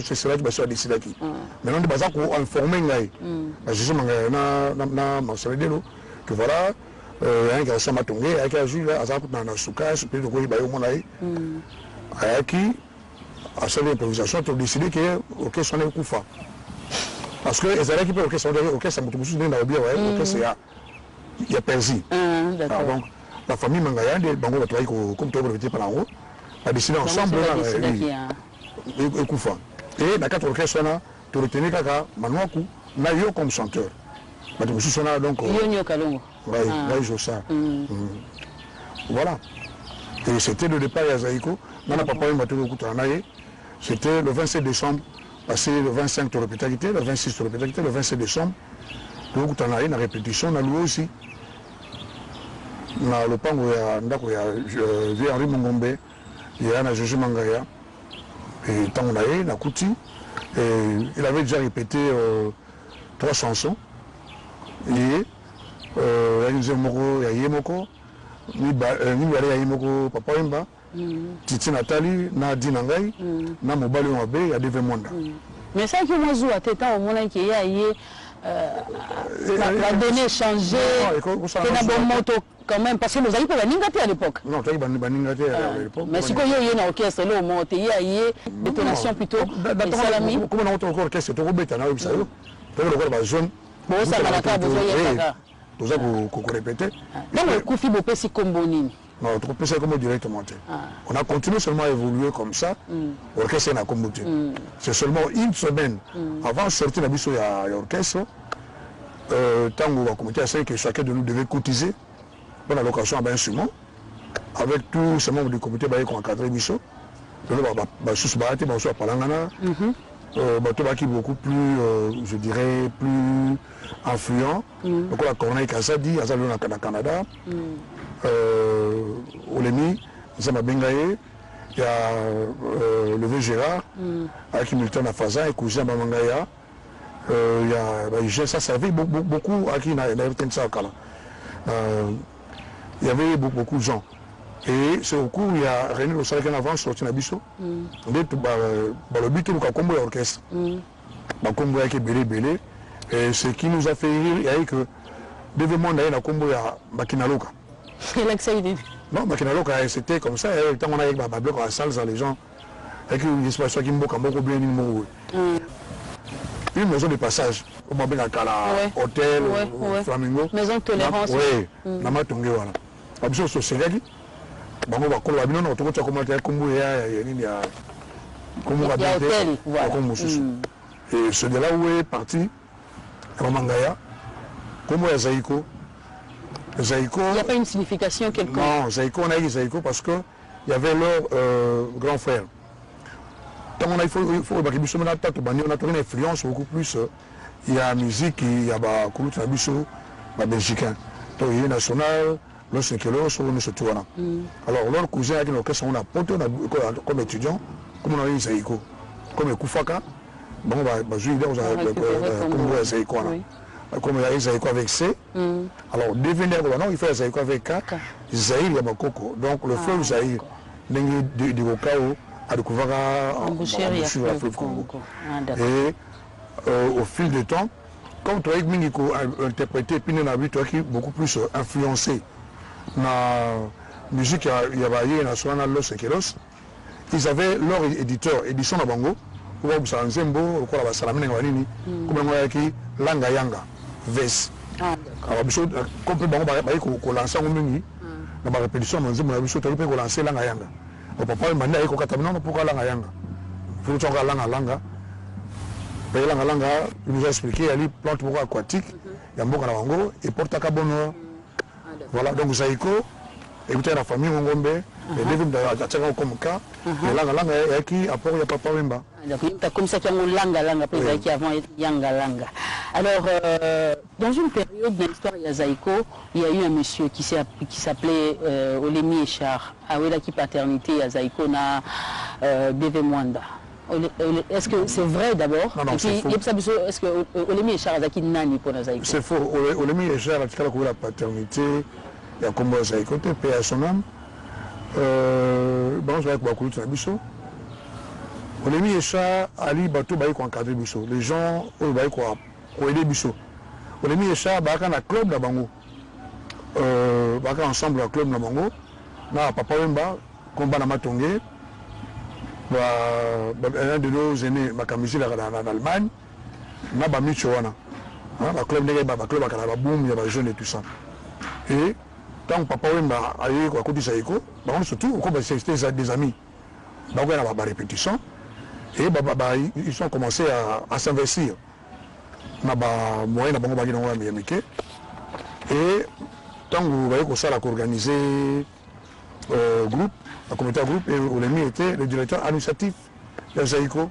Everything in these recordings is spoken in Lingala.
c'est là que je décidé qui. Maintenant, je vais informer je suis na Marcelino que voilà, un garçon m'a tombé, un garçon a souka, je peux dire que mon aïe, qui a fait l'improvisation pour décider que ok son est koufa. Parce que les élèves qui peuvent ok son ok ça me touche bien ok c'est il y a perdu. Donc la famille Mangaya, des bango va travailler comme toi pour par en haut, a décidé ensemble et koufa. Et dans quatre orchestres là, tu retenais kaka Manouakou, na yo comme chanteur. Mais tu suis là donc Yonyo Kalongo. Oui, je ça. Voilà. Et c'était le départ à Zaïko. C'était le 27 décembre, passé le 25 de répétition, le 26 de répétition, le 27 décembre. Donc, on a une répétition, on a loué aussi. On a le pan où il y a Henri Mongombe, il y a Jojo Mangaya. Et tant on a eu, on a Kouti. Il avait déjà répété 3 chansons. Et il y a Yemoko, il y a Yemoko, Papa Imba, Titi Nathalie, Nadi Nangai, na Mobali Wabe, il y a Deve Mwanda. Mais ça qui m'a joué à Tétan au moment qu'il y a la donnée changée, c'est un bon moto quand même, parce que nous avons pas Ningati à l'époque. Non, tu as pas Ningati à l'époque. Mais si il y a un orchestre, là, au moment il y a une détonation plutôt. Comment on a un orchestre, tu as un orchestre, tu as un zone. Bon, ça m'a pas besoin de ça qu'on répétait. Donc, le Koufi Bopé, c'est comme Bonini. Non, le Koufi, c'est comme directement. On a continué seulement à évoluer comme ça. L'orchestre est comme c'est seulement une semaine avant de sortir la mission à l'orchestre. Tant qu'on va commenter à ça, que chacun de nous devait cotiser pour la location à un instrument. Avec tous ces membres du comité qui ont encadré la mission. Donc, on va Palangana. Qui est beaucoup plus, je dirais, plus influent. Donc la Corneille Kassadi, Azalou au Canada, Olemi, Zama Bengaye, il y a le vieux Gérard, avec Milton Afaza et cousin Bamangaya. Il y a ça servait beaucoup à qui n'a ça au Canada. Il y avait beaucoup de gens. Et c'est au cours, il y a René Lossal qui en avance sur Tinabiso. Le but est de combo l'orchestre. Le combo est belé. Et ce qui nous a fait rire, il y a que Deve Mwanda a combo à Makinaloka. Non, Makinaloka, c'était comme ça. Tant qu'on a avec ma bloc à la salle, les gens, avec une expression qui me beaucoup bien. Une maison de passage, au Mabena Kala, hôtel, Flamingo. Maison de tolérance. Oui, Nama Tongue, voilà. Absolument, c'est Sénégal. Bon, on va commencer à commenter et c'est de là où est parti Romangaya, comme Zaïko. Zaïko. Il n'y a pas une signification quelconque. Non, Zaïko, on a eu Zaïko parce qu'il y avait leur grand frère. Tant on a on a trouvé une influence beaucoup plus. Il y a la musique, il y a la Belgique. Donc il y a national. Alors, leur cousin avec l'orchestre, on a porté comme étudiant, comme on a eu Zaïko, comme Koufaka, bon, on va jouer comme Zaïko. Comme il y a Zaïko avec C, alors devenir, il fait Zaïko avec K, Zaïr Yamakoko. Donc, le fleuve Zaïr, du Okao, a découvert en fleuve Congo. Et au fil du temps, comme toi, Miniko a interprété, puis on a vu toi qui est beaucoup plus influencé. La musique, il y avait national Los Ekelos. Ils avaient leur éditeur, édition de Bango, pour vous savez, Zembo, pour la Salamine Wanini, comme on a écrit Langa Yanga, Ves. Alors, comme Bango va lancer un mini, dans ma répétition, on a lancé Langa Yanga. Au papa, il m'a dit pourquoi Langa Yanga. Il faut que Langa. Langa, il nous a expliqué, il y a des plantes aquatiques, il y a un bon Bango, et porte à Cabono. Voilà, donc Zaïko, écoutez la famille Mongombe, et David Dachaka comme cas, et Langa qui apporte le papa Wemba. Comme ça, qu'il y a Langa, qui avant Yanga Langa. Alors, dans une période de l'histoire de Zaïko, il y a eu un monsieur qui s'appelait Olemi Echar, qui paternité à Zaïko na Deve Mwanda. Est-ce que c'est vrai d'abord? Non, c'est faux. Est-ce que Olemi Echar a qui nani pour Zaïko? C'est faux. Olemi Echar a la paternité, il y a comme Zaïko, paix à son âme. Bon, je vais avec beaucoup de Nabiso. Olemi Echa Ali bato bayi ko encadrer biso. Les gens bayi ko aider biso. Olemi Echa baka na club na bango. Baka ensemble na club na bango. Na Papa Wemba combat na Matongé. Un de nos aînés makamisi en Allemagne. Na ba micho wana. Le club n'est pas club à boum, il y a des jeunes et tout ça. Et tant que Papa Wemba a eu à côté Saïko, surtout c'était des amis. Donc il y a des répétitions. Et ils ont commencé à s'investir. Il y a des moyens de et tant que vous voyez que ça a organisé groupe, la communauté groupe, et Olemi était le directeur administratif de Saïko.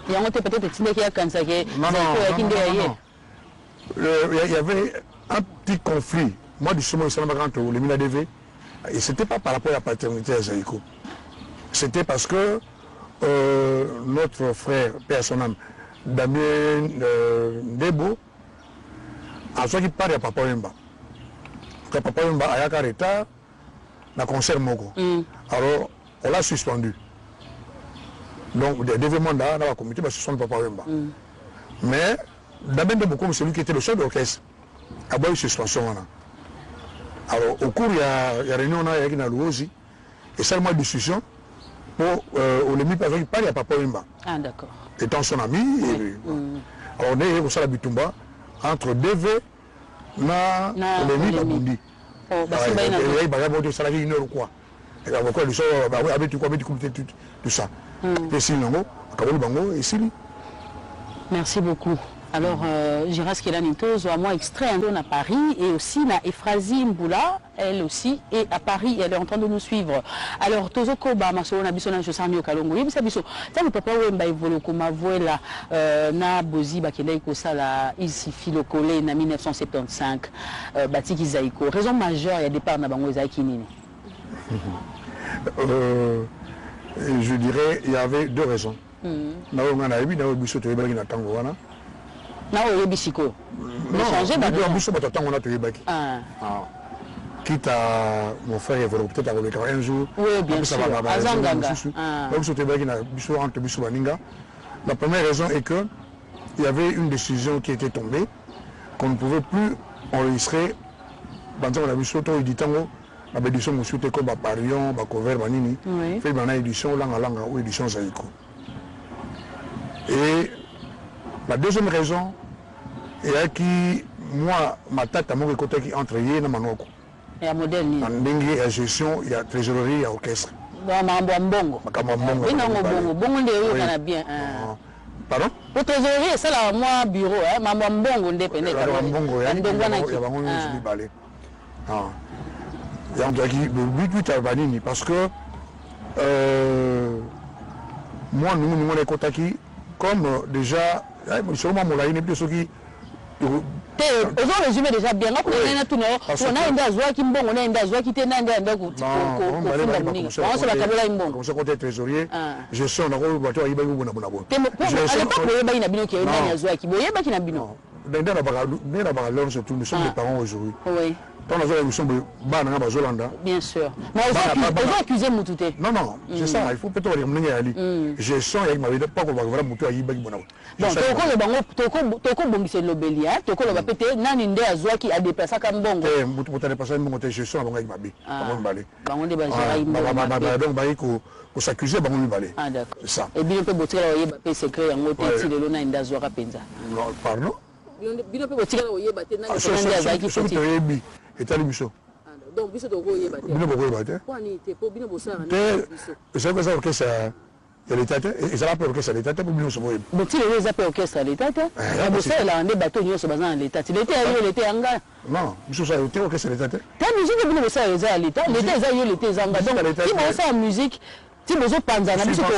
Il y a peut-être qu'il y a un non. Il y avait un petit conflit. Moi, du chemin, entre les Minadv, et ce n'était pas par rapport à la paternité à Zaïko. C'était parce que notre frère, père son âme, Damien Debo, a soit qui parle à Papa Wemba. Quand Papa Wemba a eu un retard, dans le concert Moko. Alors, on l'a suspendu. Donc, des mandats dans la communauté, va suspendre Papa Wemba. Mais, Damien Debo, comme celui qui était le chef d'orchestre, a eu une suspension. Alors, au cours, il y a réunion, il y a Louosi, et seulement une discussion pour Olemi parler à Papa Wemba. Ah, d'accord. Étant son ami, alors on est au Sala Bitumba, entre DV et Olemi Babundi. Il y a une heure ou quoi. Et là, pourquoi ils sont avec tout ça. Et sinon, et Sili. Merci beaucoup. Alors, Giras Kelanito, à moi extrait à Paris et aussi na Efrazi Mboula, elle aussi est à Paris et elle est en train de nous suivre. Alors, Tozoko ba masolo na biso na Josami Okalongo. Yebisa biso, ça ne peut pas Wemba evolo koma voela na Bozi bakendai kosala ici filokole na 1975 batiki Zaïko. Raison majeure il y a départ na bango Zaïki nini. Je dirais il y avait deux raisons. Na ngana ebi na biso to yebaki na tango wana. Non, quitte à mon frère évolue peut-être à un jour. Oui, bien sûr. La première raison est que il y avait une décision qui était tombée qu'on ne pouvait plus enregistrer dans la mission éditant la édition Moussouté comme Parion, Cover, Manini, fait dans l'édition Langa ou édition Zaïko. Et la deuxième raison est que moi, ma tête à mon côté qui entre hier dans Manoko. Et à modèle. En dingue, il y a gestion, il y a trésorerie, il y a orchestre. Bongo. Pardon? Pour trésorerie, c'est là, moi, bureau, Bongo, indépendant. Parce que moi, nous sommes Kotaki, comme déjà, sûrement mon laïne, plus qui. Aujourd'hui, résumé déjà bien. On a tout on a une dazwa qui bon, on a une dazwa qui était nanda ndako. On se compte trésorier. Je suis en rôle bateau iba ngona bona bona. Je pas boye ba ina bino ki na dazwa ki boye ba ki na bino. Ndenda ba l'homme surtout nous sommes les parents aujourd'hui. Oui. Dans la zone, nous sommes Zolanda. Bien sûr. Mais on va accuser Moutouté. Non, non, c'est ça. Il faut peut-être dire Ali. Je sens qu'il m'a dit pas qu'on va voir Moutou à Yibag. Bon, Toko Bongi c'est l'obélia. Toko va péter. Naninde Azwa qui a déplacé comme Bongo. Moutou a déplacé mon gestion avant qu'il m'a dit. Bango de Bazara. Donc, il faut s'accuser, Bango Balé. Ah, d'accord. C'est ça. Et bien, on peut botter la secret en moté, si le lona Indazwa Penza. Pardon? Bino pe botika oye baté na ndenge azaki foti etali biso donc biso to oye baté bino bokoye baté kwani te po bino bosala na biso c'est quoi ça orchestre ya l'état et ça rappelle orchestre l'état pour bino soboye boti le za pe orchestre l'état ya bosala la ndé bateau nyoso bazana l'état l'état yo l'état anga non biso ça était orchestre l'état ta musique bino bosala za l'état l'état za yo l'état zanga donc si bosala musique si bozo panza na biso to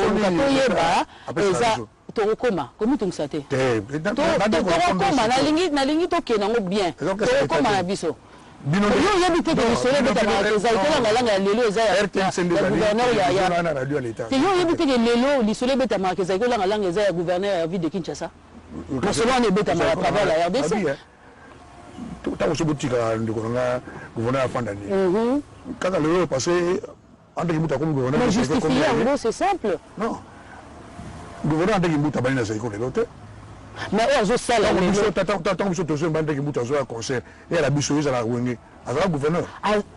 yeba eza Torokoma, comment tu sais? Torokoma, na lingi to kenango bien. Torokoma na biso. Bino yo yebite ke lisole beta na zaitela ngalanga lelo eza ya gouverneur ya radio l'état. Yo yebite ke lelo lisole beta na zaitela ngalanga eza ya gouverneur ya ville de Kinshasa. Na solo on beta na travers la RDC. Ta ko botika ndiko nga gouverneur ya Fandani. Kaka lelo passé entre muta comme gouverneur. Mais justifier en gros c'est simple. Non. gouverneur ndenge mbuta bani na Zaïko lelo te. Mais ozo sala lelo. Tant biso tozo mbande ndenge mbuta zo concert et la biso ezala wenge. Azala gouverneur.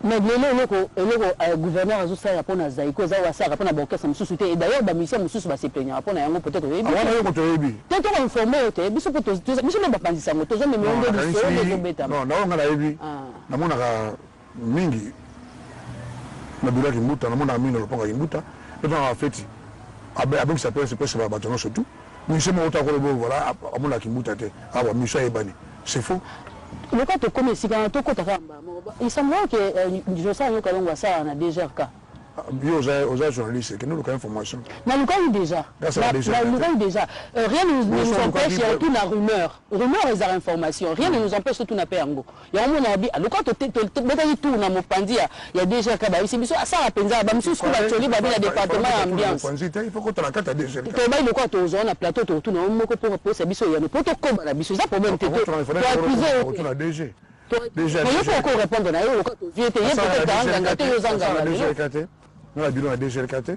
Mais le gouverneur azo sala pour na Zaïko za wa sala pour na orchestre mususu te et d'ailleurs ba musicien mususu ba se plaignera pour na yango peut-être oui. Ah on ko to yebi. Peut être informer te biso pour biso même ba pandisa ngo tozo même onde biso de beta. Non, na nga na yebi. Na mona ka mingi. Na bila ki mbuta na mona mingi lo ponga ki mbuta. Le temps feti. Avec sa presse ba batono surtout. Monsieur mo ta ko le voilà amona ki mbuta te. Ah ba monsieur ebani. C'est faux. Le cas de commerçant, tout côté il semble que je sais que l'on voit ça en a déjà cas. Aux journalistes, que nous avons information. Mais nous avons déjà. Rien ne nous empêche, il y a toute la rumeur. Rumeur et la information. Rien ne nous empêche de tout n'a pas en go. Il y a un moment où, le cas de tout n'a pas dit, il y a déjà cas. C'est ça à penser. Monsieur ce qu'on a choisi, il y a département ambiance. Il faut qu'on te la carte à déjà. Tu vas le cas aux zones à plateau, tout n'a pas pour poser biso. Il y a le protocole à la biso. Ça problème. Tu as accuser. Déjà. Mais il faut encore répondre à eux. Il y a peut-être non, la bureau a déjà écarté.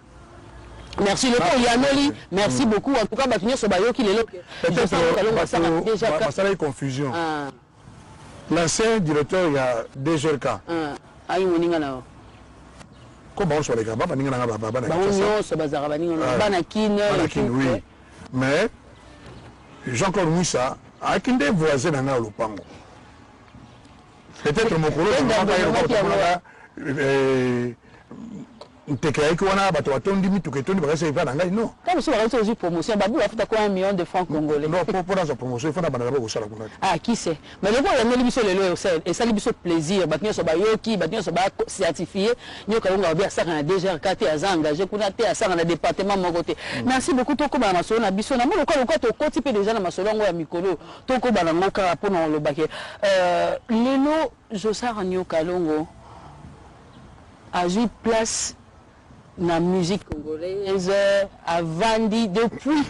Merci le temps, Yanoli. Merci beaucoup. En tout cas, Bakinyo Sobayo qui est là. Ça a eu confusion. L'ancien directeur, il y a DGRK. Comment on soit les gars? Oui. Mais Jean-Claude Moussa a qu'un des voisins dans le Pango. Peut-être mon collègue. Tekeki wana bato batondi mituka etondi bakasi epa na ngai non. Comme si on faisait promotion, babou a fait quoi 1 million de francs congolais. Non, pour dans sa promotion, il faut d'abord au sala kuna. Ah, qui sait. Mais le bon il y a biso lelo et ça biso plaisir, batnyo so bayoki, batnyo so ba certifié, nyo kalonga bien ça na déjà quartier à engagé kuna te à ça na département mon côté. Merci beaucoup to ko ba masolo na biso na mo le ko to ko type déjà na masolo ngo ya mikolo, to ko ba na ngoka pour na lo baké. Lelo Josar Nyo Kalongo a eu place la musique congolaise a vendu depuis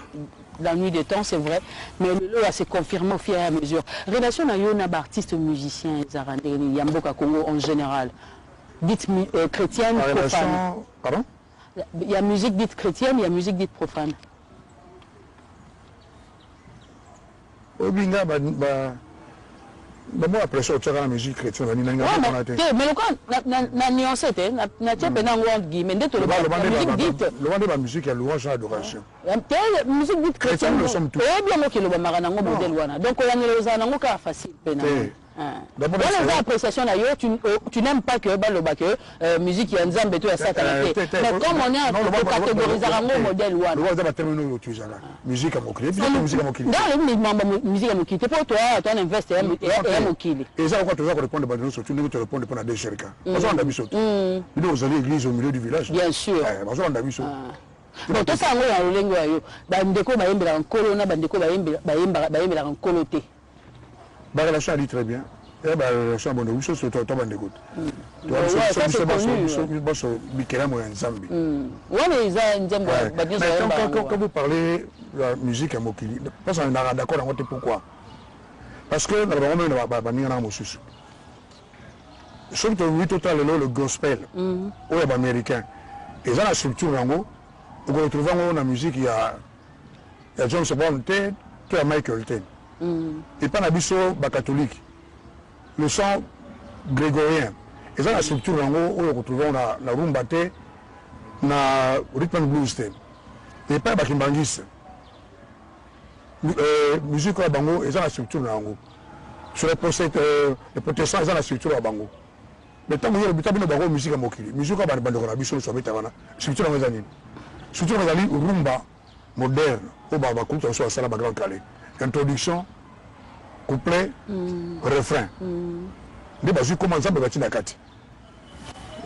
la nuit des temps, c'est vrai, mais le lot s'est confirmé au fur et à mesure. Relation à yon artistes musiciens et Yamboka Congo en général, dite chrétienne, profane. Pardon? Il y a musique dite chrétienne, il y a musique dite profane. Obinga moi après ça tu as la musique chrétienne mais le cas na nuance na tchèpe na ngond guillemets ndé to le musique ya louange et adoration musique dite chrétienne et bien mo ke lo ba marana ngo modèle wana donc on a les anango ka facile pena. D'abord les appréciations là tu n'aimes pas que baloba que musique ya nzambe to ya satana mais comme on est en catégorisé rango modèle wana le wa ba terminer tu ça là musique à mokili musique à mokili dans les musique à mokili pour toi tu investis et mokili et ça quoi tu vas répondre ba nous tu te répondre pour la DGRK parce qu'on a biso nous vous allez l'église au milieu du village bien sûr parce qu'on a biso bon tout ça ngo ya lolengo yo ba ndeko ba yembela nkolo na ba ndeko ba yembela nkolo te. La relation dit très bien. Et la relation bonne chose sur toi bande écoute. Toi quand vous parlez de la musique à Mokili, parce qu'on est d'accord avec pourquoi. Parce que dans le moment où on va venir à Mossus. Sauf que oui total le gospel ou les américains. Et dans la structure rango, on retrouve la musique il y a John Sebon Ted, tu as Michael Ted. Et pas l'abisso catholique. Le chant grégorien. Et ça, la structure en haut, où on retrouve la rumba, la rhythm and blues. Et pas la kimbangis. Musique à Bango, et ça, la structure en haut. Sur les protestants, ils ont la structure à Bango. Mais tant que vous avez la musique à Mokili, musique à Bango, la biso, sur la structure en Zani. Structure en Zani, rumba moderne, au Babakou, sur la salle à Grand Calais. Introduction, couplet, refrain. Débat comment ça peut être Kati.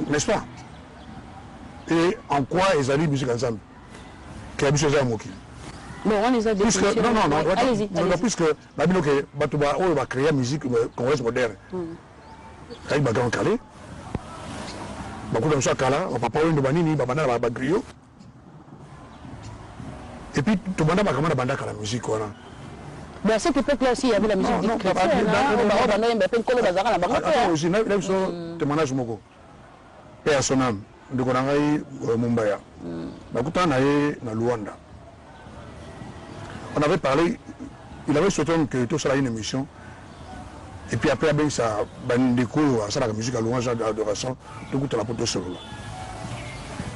N'est-ce pas? Et en quoi ils allaient musique ensemble? Qui a musique à Moki. Bon, on les a définies. Non, allez-y. Puisque la Batuba va créer la musique congolaise moderne. Avec Bagan Calais. Beaucoup de gens Kala, on va pas parler de Banini, Babana, Bagrio. Et puis, tout le monde a banda la musique. Mais à cette époque-là aussi, il y avait la musique dite chrétienne. Aussi, témoignage Moko. Paix à son âme. De Konangai, Mumbaya. Bakuta na Luanda. on avait parlé, il avait souhaité que tout ça ait une émission. Et puis après, ben, ça, ben, des cours, ça, la musique à louange, d'adoration, tout le monde a solo.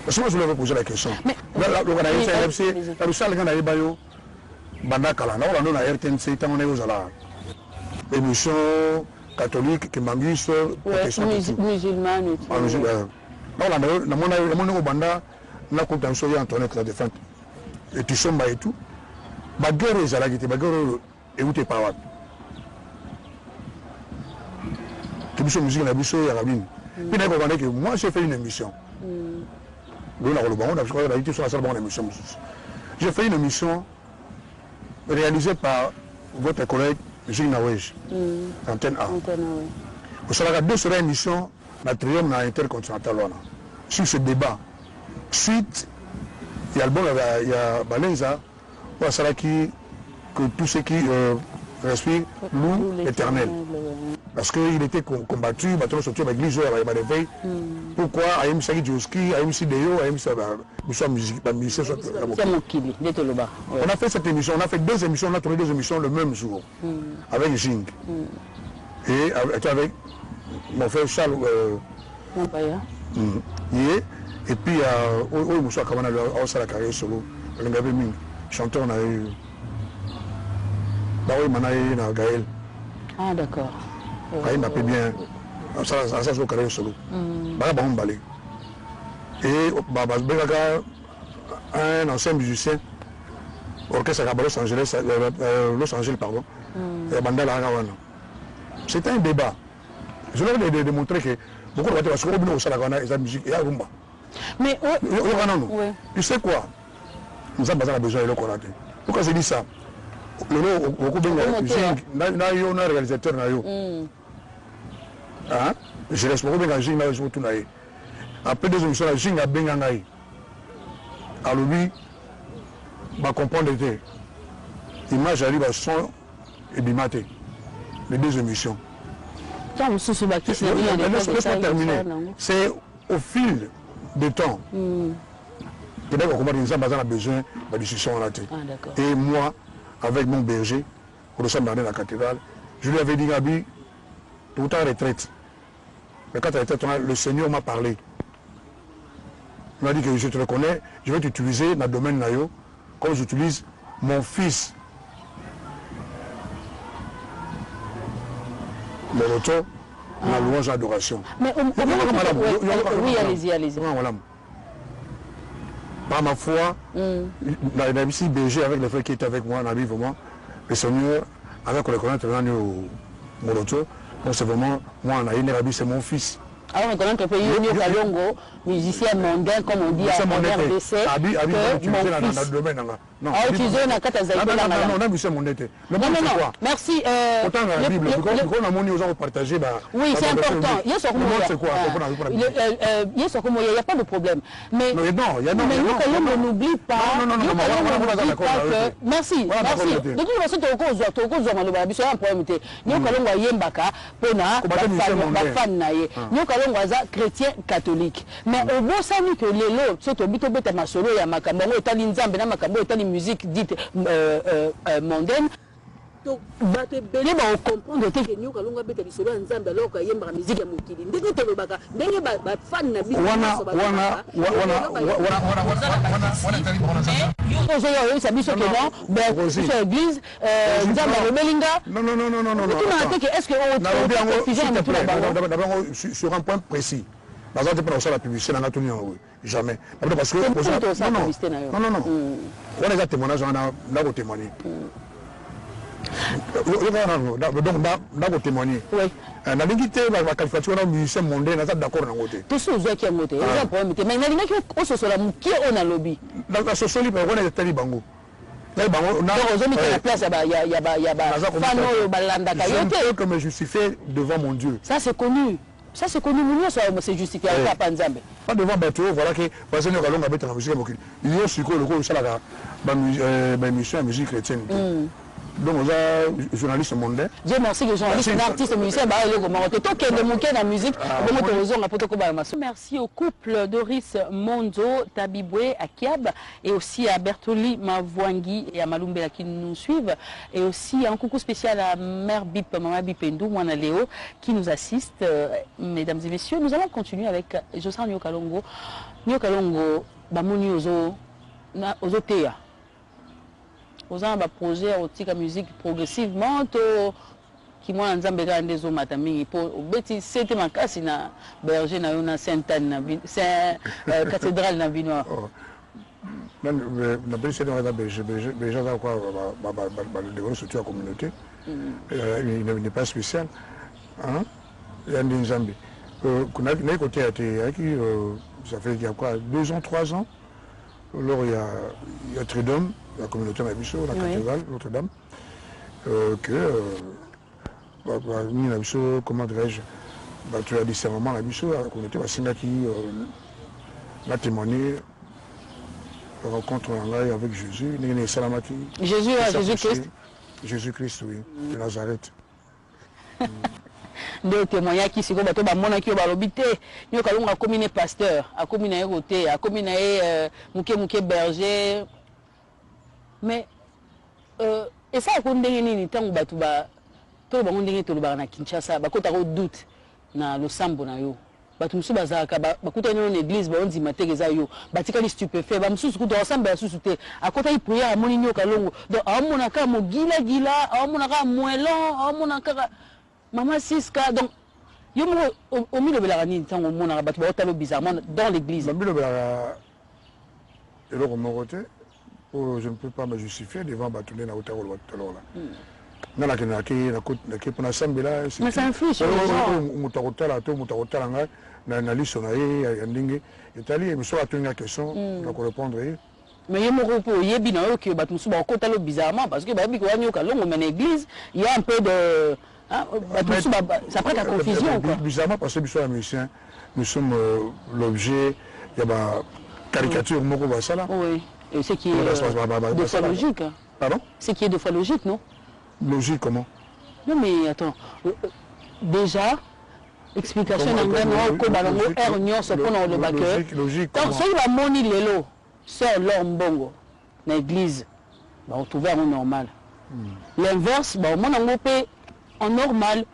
Parce que moi, je voulais vous poser la question. Mais, la salle, quand on a eu Bayo, Banda Kalana, on a RTNC, tant on est aux ala. Émission catholique, qui m'anguisse, musulmane et tout. Musulmane. Non, on a Banda, on a compté en soya Antoinette, la défunte. Et tu sommes et tout. Baguerre, ils allaient, baguerre, et où t'es pas là. Musique la musique puis que moi j'ai fait une émission. J'ai fait une émission réalisée par votre collègue Gilles Nawej, Antenne A. Vous savez, deux sur l'émission, la Trium Intercontinental sur ce débat. Suite, il y a le bon, il y a Balenza, que tout ce qui respire loue l'éternel. Parce qu'il était combattu, il a sorti avec l'église, il a réveillé. Pourquoi Aïm Sagi Djoski, Aïm Sideo, Aïm musique, on a fait cette émission, on a fait deux émissions, on a tourné deux émissions le même jour, avec Jing. Et avec mon frère Charles. Et puis, au Moussa Kamana, on a carrière solo, chanteur, on a eu. Gaël. Ah, d'accord. Il m'appelle bien. Ça, c'est au carré solo. Et un ancien musicien, orchestre à Los Angeles, pardon. C'était un débat. Je leur ai démontré que beaucoup de gens ont dit que la musique est à Rumba. Mais tu sais quoi? Nous avons besoin de le connaître. Pourquoi je dis ça? Le réalisateur je laisse beaucoup de après deux émissions, la Jing a bien gagné. Alors lui, va comprendre que l'image arrive à son et bimaté. Les deux émissions. Laisse-moi terminer. C'est au fil du temps. Peut-être qu'on a besoin de discussion. Et moi, avec mon berger, au sommes dans la cathédrale, je lui avais dit, Gabi, tout en retraite. Mais quand elle était le Seigneur m'a parlé. Il m'a dit que je te reconnais, je vais t'utiliser dans le domaine Nayo, comme j'utilise mon fils. Le retour, la louange et l'adoration. Mais oui, allez-y. Par ma foi, la ici berger avec les frères qui étaient avec moi, vraiment, le Seigneur, avec le reconnaître au Moroto, donc c'est vraiment, moi, Nabi, c'est mon fils. Alors, on connaît que Younio Kalongo, musicien mondain, comme on dit à RDC, merci. Oui, c'est important. Il n'y a pas de problème. Mais on n'oublie pas. Merci. De toute façon, tu as chrétien catholique. Mais au beau sens que les lots, c'est au but de ma solo, il y a Makambo, il y a Makambo, il y a musique dite mondaine. Donc, on comprend que nous allons mettre les solos ensemble alors qu'il y a une musique à Moukili. Dès que tu le bagas, dès que tu fan na musique, sur un point précis. Par exemple, tu prends la publicité, jamais. Parce que non. On a des témoignages, on a témoigné. Donc, on a témoigné. On a dit que la qualification de musicien mondain, on est d'accord. Tout ce qui est monté, mais il y a des choses qui sont dans le lobby. Dans la société, on est des bango. Je peux me justifier devant mon Dieu. Ça, c'est connu. Ça, c'est connu. C'est justifié. Pas devant Bateau, voilà que parce que nous allons mettre la musique. Il y a aussi le coup de la musique chrétienne. Donc, on a journaliste mondain. Dieu merci que journaliste, un artiste, musicien, bah, il est la musique. Merci au couple Doris Mondo, Tabibwe, à Kiab, et aussi à Bertoli Mavwangi et à Malumbela qui nous suivent. Et aussi un coucou spécial à Mère Bip, Maman Bipendou, Mwana Léo, qui nous assiste. Mesdames et messieurs, nous allons continuer avec Josan Nyokalongo. Nyokalongo, Bamoni Ozo Théa. Aux un projet de musique progressivement qui moi nzambe ka ndezo matami pour beti c'était ma casse na berger na una Sainte-Anne na cathédrale na Vinois na berger na berger là quoi le soutien à la communauté il n'est pas spécial hein il y a des nzambe kuna côté qui ça fait il y a quoi 2 ans 3 ans alors il y a Tridom la communauté Nabiso, la cathédrale Notre-Dame, comment dirais-je, tu as discernement Nabiso, la communauté Bassingaki a témoigné, rencontre avec Jésus, Jésus-Christ. Jésus-Christ, oui, de Nazareth. De témoigner qui se combat ba mona ki ba lobité nyo kalonga commune pasteur a commune na côté a commune na muke berger mais et ça ko ndenge nini tangu batu ba to ba ndenge to ba na Kinshasa ba kota ko doute na losambo na yo batu musu bazaka ba kuta na église ba onzi matekeza yo batika li stupéfait ba musu kuta ensemble ya susu te akota i prière amoni nyo kalongo donc amona ka mo gila amona ka moelon amona ka Maman Siska, donc, au milieu de la rani, tant au monde, bizarrement dans l'église. Je ne peux pas me justifier devant Batoulé na Otaro là. Mais ça influe sur les gens. Mais il y a bizarrement parce que l'église, il y a un peu de... ça prête à confusion. Bizarrement parce que nous sommes l'objet, il y a une caricature. Oui, et ce qui est de fois logique. Pardon? Ce qui est de fois logique, non? Logique comment? Non mais attends, déjà... Explication d'un grand ko balongo er nyonso pona le baqueur. Donc si la moni lelo c'est l'ombongo na église ba on trouver en normal. L'inverse ba on en pe en normal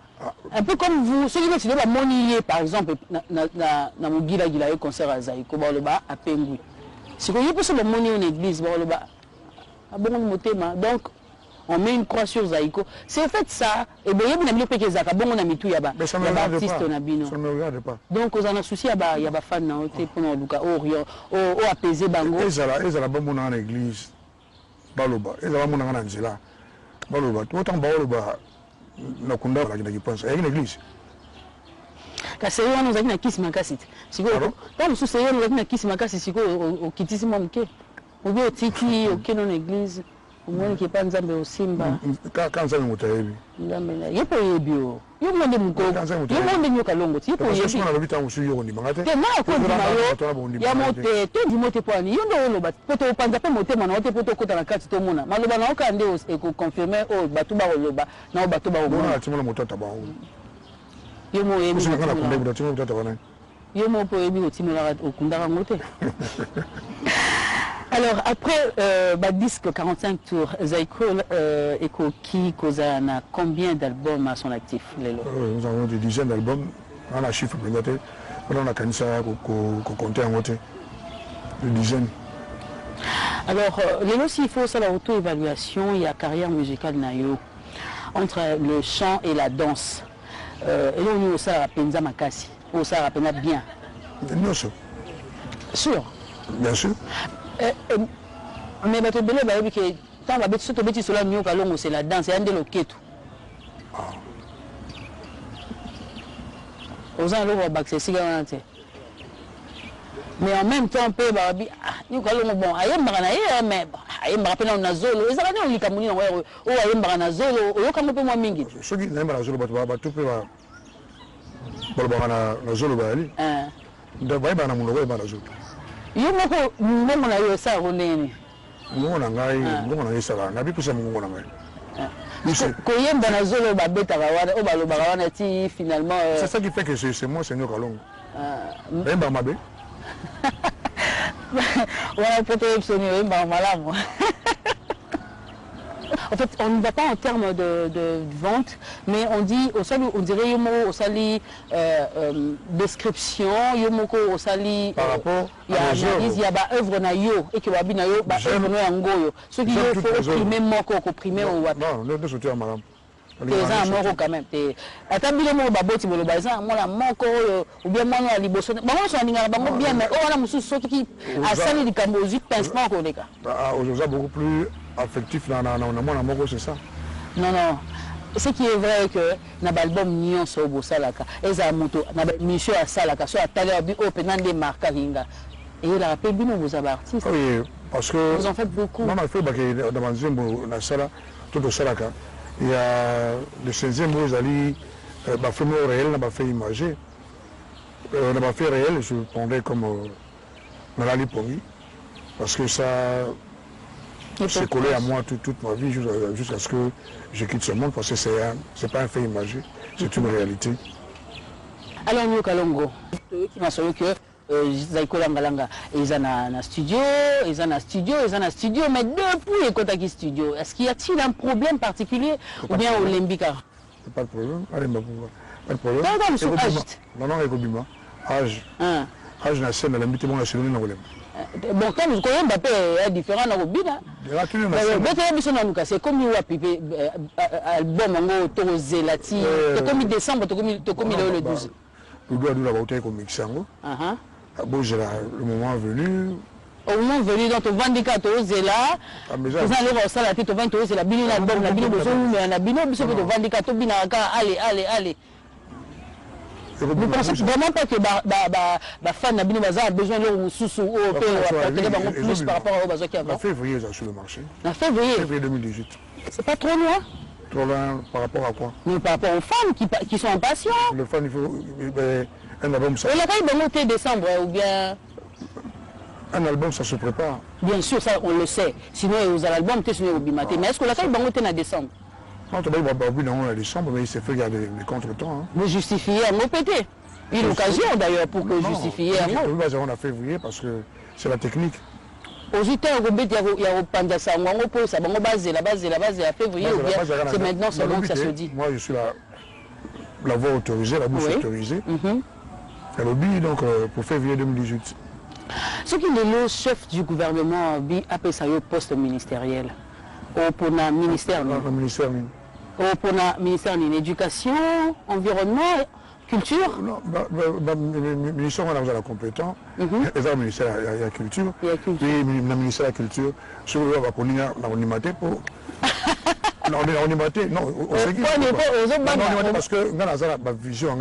un peu comme vous ceux qui la moni par exemple na mugila gila yo concert à Zaïko ba le ba a Pengui. Si ko yé le moni en église ba le ba a bon motema donc on met une croix sur Zaïko. C'est fait ça. Et bien, il y a des gens qui ont bon on a mis tout yaba. Mais ça ne me regarde pas. Donc, on a un souci, il y a des fans pour nous apaiser Bango. Ils ont la bonne en église. Baloba. Ils ont la bonne en Angela. Baloba. Autant Baloba. Nous avons une pense. Il y a une église. Parce que nous avons une kiss makassit. Si vous avez une kiss makassit, si vous avez kiss makassit, vous avez tiki au kenon église. Umwani kipanza mbe usimba. Kanza mutayebi. Ndamela. Yepo yebio. Yomonde mukoko. Yomonde nyoka longo. Yepo yebi. Sima na lobita musuyo ni mangate. Ke na ko ndima yo. Ya mote to dimote pwani. Yondo oloba. Poto panza pe mote mana ote poto kota na kati to mona. Maloba na oka nde e ko confirmer o batuba oloba. Na o batuba o mona. Timola motata ba o. Yomo yebi. Sima kana kunde buda timola motata bana. Yomo po yebi o timola o kundara mote. Alors, après disque 45 tours, Zaïko Eko qui a combien d'albums à son actif, Lelo? Nous avons des dizaines d'albums. On a un chiffre, on a Kanisa qu'on comptait en côté. Des dizaines. Alors, Lelo, s'il faut ça, l'auto-évaluation, il y a carrière musicale Nayo, entre le chant et la danse. Et là, on a ça à Penza Makasi, on ça à Penza bien. Bien sûr. Sûr? Bien sûr. Mais bato belé ba yebi ke tant ba betu to beti sola nyoka longo c'est la danse yande loketo. Oza lo ba bakse siga wanate. Mais en même temps pe ba bi nyoka longo bon ayemba na ye mais ayemba pena na zolo ezaka ni olika muni na o ayemba na zolo oyoka mo pe mwa mingi. Soki na ayemba na zolo ba to pe ba na zolo ba ali. Nda ba na muno ba na zolo. Yo moko mbongo na yo sa ronene. Mbongo na ngai, mbongo na yesa na bi kusa mbongo na ngai. koyemba na zolo babetaka wana o balobaka wana ti finalement c'est ça qui fait que c'est moi Seigneur Kalongo bayemba mabe wana poto yebisoni oyemba malamu. En fait, on ne va pas en termes de vente, mais on dit, on dirait au sali description, au sali par rapport il y a analyse, il y a œuvre na yo et que wabi na yo ba œuvre na yango. Ce qui faut opprimer moko opprimer au wabi. Non, ne soutien madame. Les gens moko quand même. Attends bien mo baboti bolo baza mo la moko ou bien moi na liboso. Maman so ninga bango bien mais on a musu so qui a sali di kambozi pincement ko leka. Aujourd'hui beaucoup plus affectif dans mon amour, c'est ça. Non, non. Ce qui est vrai que dans l'album Nyon Sobo Salaka, Eza Moto, Monsieur à Salaka, soit à Talabi, Open des marques et il a rappelé bien vos artistes. Oui, parce que. Vous en faites beaucoup. Non, il faut que dans la Sala, tout au Salaka, il y a le 16e mois, il y a fait réel, il a fait imagé. On a fait réel, je prendrais comme Nalali Pongi, parce que ça. C'est collé à moi toute ma vie jusqu'à ce que je quitte ce monde parce que c'est pas un fait imagé, c'est une réalité. Alors Nyo Kalongo, qui m'a sauvé que Zaiko Langalanga, ils ont un studio, mais depuis ils ont un studio, est-ce qu'il y a-t-il un problème particulier ou bien au Lembika? Pas de problème, pas de problème. Non, non, Ekobima. Âge na scène, elle a mis mon national dans le bon, comme vous connaissez Mbappé est différent dans le bina. C'est comme il a album en gros Zelati. C'est comme décembre, c'est comme il est le 12. Nous doit nous la bouteille comme Mixango. Bon, le moment venu. Au moment venu, donc, au 24 Zela, vous allez au salati, au 24 c'est la bine album, la bine de la bine, au 24 binaka, allez. Vous pensez vraiment pas que les fans ont besoin de sous-sous plus par rapport aux besoins qu'il y a? En février, ils ont sur le marché. En février 2018. C'est pas trop loin? Trop loin par rapport à quoi? Mais par rapport aux fans qui sont impatients. Les fans, il faut un album. Ça... Et la taille de monter décembre ou bien? Un album, ça se prépare. Bien sûr, ça on le sait. Sinon, vous avez l'album, tu es au bimaté. Mais est-ce que la taille de monter en décembre? Non, tu vas en décembre, mais il s'est fait garder des contre-temps. Vous justifiez un mot pété. Une occasion d'ailleurs pour que justifier un mot. Oui, on a février parce que c'est la technique. Aux États, il y a au Pandasa, ça va baser la base à février ou bien c'est maintenant seulement que ça se dit. Moi, je suis la voix autorisée, la bouche autorisée. Le lobby, donc, pour février 2018. Ce qui est le chef du gouvernement appelle ça le poste ministériel. Pour le ministère. Le ministère. Pour le ministère de l'Éducation, Environnement, Culture. Non, le ministère on a la compétence. Le ministère de la Culture. Et le ministère de la Culture, sur le va pour l'animaté pour. Non, l'animaté, non, on sait qui. Parce que on a la vision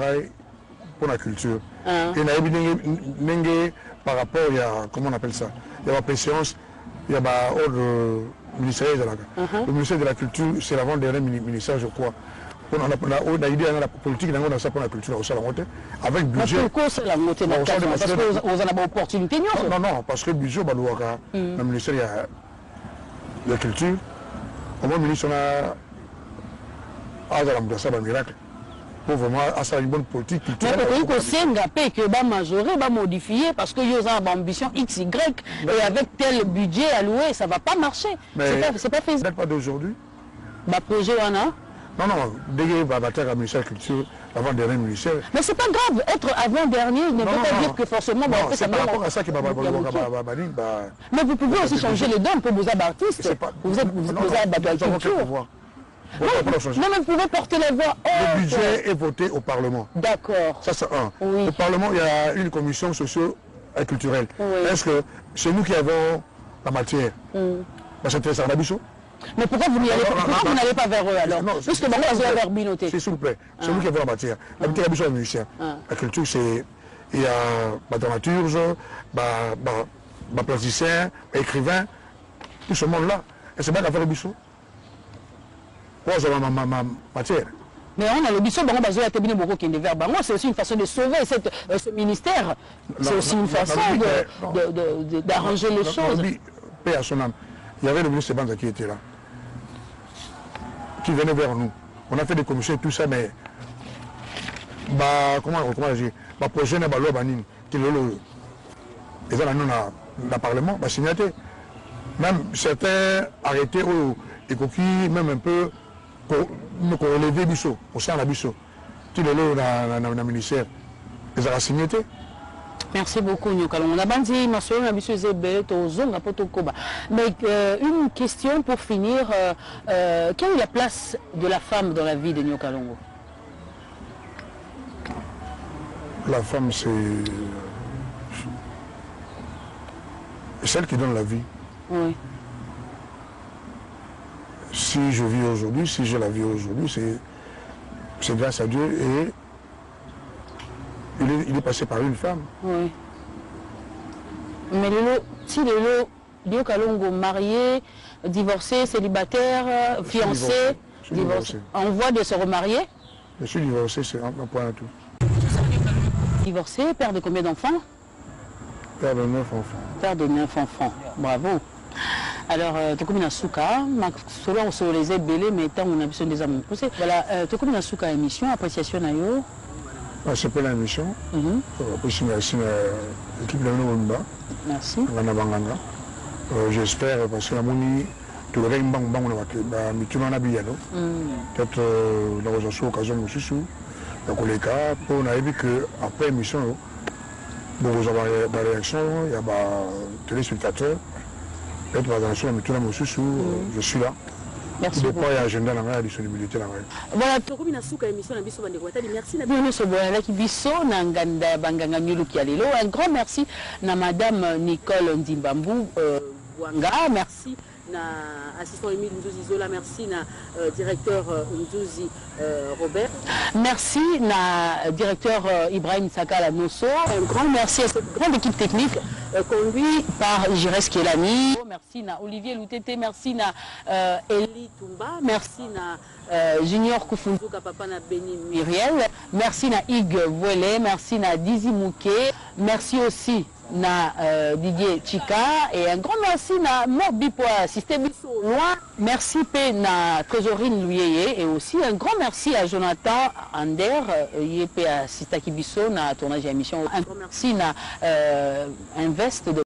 pour la culture. Et par rapport, il y a, comment on appelle ça? Il y a la préséance, il y a le ministère de la Le ministère de la Culture, c'est l'avant-dernier ministère, je crois. On a idée de la politique, on a ça pour la culture, avec budget. Pourquoi c'est la montée parce que vous avez une opportunité? Non, parce que le budget, le ministère de la Culture, au moins le ministre, on a un miracle. Pour vraiment avoir une bonne politique culturelle. Mais pourquoi que va majorer, va modifier parce que vous avez une ambition XY et avec tel budget alloué, ça ne va pas marcher. C'est pas faisable. Peut-être pas d'aujourd'hui. Projet on a? Non, dès que vous avez le ministère de la Culture, avant-dernier ministère. Mais c'est pas grave, être avant-dernier ne veut pas dire que forcément. C'est par rapport à ça qui va. Mais vous pouvez aussi changer les dons pour vos artistes. Vous êtes de la culture. Non, mais vous pouvez porter la voix. Le budget est voté au Parlement. D'accord. Ça, c'est un. Oui. Au Parlement, il y a une commission socio-culturelle. Oui. Est-ce que c'est nous qui avons la matière? C'est ça, mais pourquoi vous n'allez pas vers eux alors? Puisque vous allez vers Binoté. S'il vous plaît, c'est nous qui avons la matière. La matière, c'est les musiciens. La culture, c'est. Il y a la dramaturge, le plasticien, l'écrivain, tout ce monde-là. Et c'est bien l'affaire de Bissot. Moi, j'ai ma matière. Mais on a le bichon, c'est aussi une façon de sauver ce ministère. C'est aussi une façon d'arranger les choses. Paix à son âme. Il y avait le ministre Banza qui était là. qui venaient vers nous. On a fait des commissions et tout ça, mais comment dire, projet n'est pas loi banine qui le et ça nous dans Parlement va signer. Même certains arrêtés et qui même un peu pour nous relever biso au sein de la biso qui le dans le ministère et ça va signer. Merci beaucoup, Nyokalongo. On a bandi, mais une question pour finir. Quelle est la place de la femme dans la vie de Nyokalongo? La femme, c'est celle qui donne la vie. Oui. Si je vis aujourd'hui, si j'ai la vie aujourd'hui, c'est grâce à Dieu et il est passé par une femme. Oui. Mais si Nyokalongo marié, divorcé, célibataire, fiancé, divorcé, on voit de se remarier? Je suis divorcé, c'est un point à tout. Divorcé, père de combien d'enfants? Père de 9 enfants. Père de 9 enfants, bravo. Alors, Tokomina Souka, selon sur les ébélés, mais tant on a besoin des amours poussés. Voilà, Tokomina Souka émission, appréciation à yo. C'est pas l'émission. Merci l'équipe de Nomba. Merci. J'espère parce que la moni, tout le monde peut-être dans une occasion aussi. Donc les cas, pour on a vu qu'après l'émission, vous avez des réactions, il y a des téléspectateurs. Peut-être je suis là. Merci beaucoup. Il y a agenda dans la disponibilité. Voilà, Tokomina Souka émission na biso bande kwatali. Merci na biso sobola ki biso na nganda banganga nyuluki alelo. Un grand merci na madame Nicole Ndimbambu Wanga. Merci na assistant Émile Ndouzi Zola, merci na directeur Ndouzi Robert. Merci na directeur Ibrahim Sakala Nosso. Un grand merci à cette grande équipe technique conduite par Jires Kelani. Merci na Olivier Loutete, merci na Eli Toumba, merci na Junior Koufunzuka Papa na Beni Muriel, merci na Hugues Voilé, merci na Dizi Mouké, merci aussi na Didier Chika et un grand merci na Morbi pour assister biso loin. Merci pe na Kozorine Luyeye et aussi un grand merci à Jonathan Ander yé pe assister biso na tournage d'émission. Un grand merci na Invest de